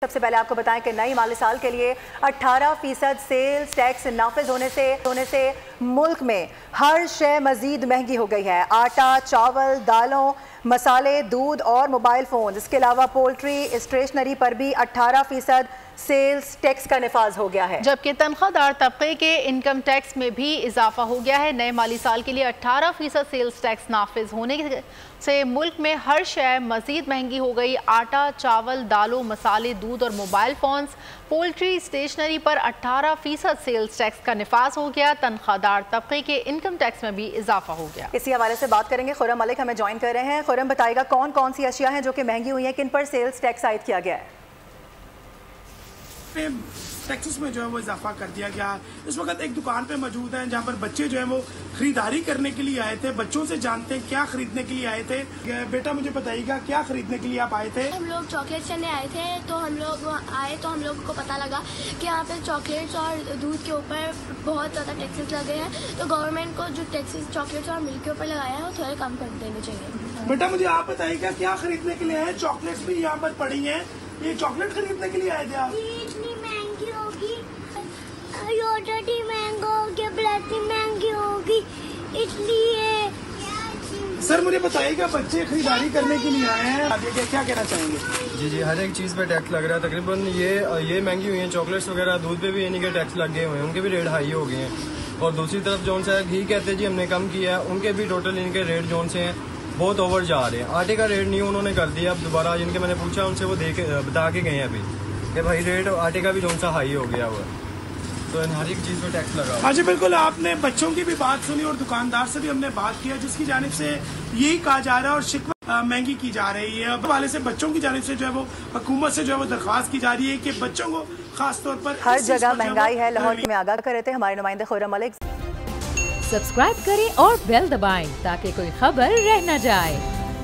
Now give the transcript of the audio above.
सबसे पहले आपको बताएं कि नई माली साल के लिए 18% सेल्स टैक्स नाफिज होने से मुल्क में हर शय मजीद महंगी हो गई है। आटा, चावल, दालों, मसाले, दूध और मोबाइल फ़ोन, इसके अलावा पोल्ट्री, स्टेशनरी पर भी 18% सेल्स टैक्स का निफाज हो गया है। जबकि तनख्वाहदार तबके के इनकम टैक्स में भी इजाफा हो गया है। नए माली साल के लिए 18% सेल्स टैक्स नाफिज होने से मुल्क में हर शय मजीद महंगी हो गई। आटा, चावल, दालों, मसाले, दूध और मोबाइल फ़ोन्स, पोल्ट्री, स्टेशनरी पर 18% सेल्स टैक्स का निफाज हो गया। तनख्वाहदार तबके के इनकम टैक्स में भी इजाफा हो गया। इसी हवाले से बात करेंगे, खुर्रम मलिक हमें ज्वाइन कर रहे हैं। खुर्रम, बताएगा कौन कौन सी अशिया हैं जो कि महंगी हुई हैं, किन पर सेल्स टैक्स आयद किया गया है? टैक्सेस में जो है वो इजाफा कर दिया गया। इस वक्त एक दुकान पे मौजूद है जहाँ पर बच्चे जो है वो खरीदारी करने के लिए आए थे। बच्चों से जानते हैं क्या खरीदने के लिए आए थे। बेटा मुझे बताइएगा क्या खरीदने के लिए आप आए थे? हम लोग चॉकलेट्स लेने आए थे, तो हम लोग को पता लगा कि यहाँ पे चॉकलेट्स और दूध के ऊपर बहुत ज्यादा टैक्सेस लगे हैं, तो गवर्नमेंट को जो टैक्सेस चॉकलेट्स और मिल्क के ऊपर लगाया है वो थोड़े कम कर देने चाहिए। बेटा मुझे आप बताइएगा क्या खरीदने के लिए आए? चॉकलेट्स भी यहाँ पर पड़ी है, ये चॉकलेट खरीदने के लिए आए थे आप? महंगी होगी, महंगा हो गया, ब्लैकी महंगी होगी, इसलिए। सर मुझे बताइएगा बच्चे खरीदारी करने के लिए आए हैं, आगे क्या कहना चाहेंगे? जी हर एक चीज़ पे टैक्स लग रहा है। तकरीबन ये महंगी हुई है। चॉकलेट्स वगैरह, दूध पे भी इन्हीं के टैक्स लगे हुए हैं, उनके भी रेट हाई हो गए हैं। और दूसरी तरफ जो सा घी कहते हैं जी हमने कम किया है, उनके भी टोटल इनके रेट जो से हैं बहुत ओवर जा रहे हैं। आटे का रेट नहीं उन्होंने कर दिया। अब दोबारा जिनके मैंने पूछा उनसे वो बता के गए हैं अभी कि भाई रेट आटे का भी जो सा हाई हो गया हुआ है, तो हर एक चीज़ पे टैक्स लगा। हाँ जी बिल्कुल, आपने बच्चों की भी बात सुनी और दुकानदार से भी हमने बात किया, जिसकी जानिब से यही कहा जा रहा है और शिकवा महंगी की जा रही है। अब वाले से बच्चों की जानिब से जो है वो हुकूमत से जो है वो दरख्वास्त की जा रही है कि बच्चों को खास तौर पर हर जगह महंगाई है। लाहौर में आगाह कर रहे थे हमारे नुमाइंदे खुर्रम मलिक। सब्सक्राइब करें और बेल दबाएं ताकि कोई खबर रह न जाए।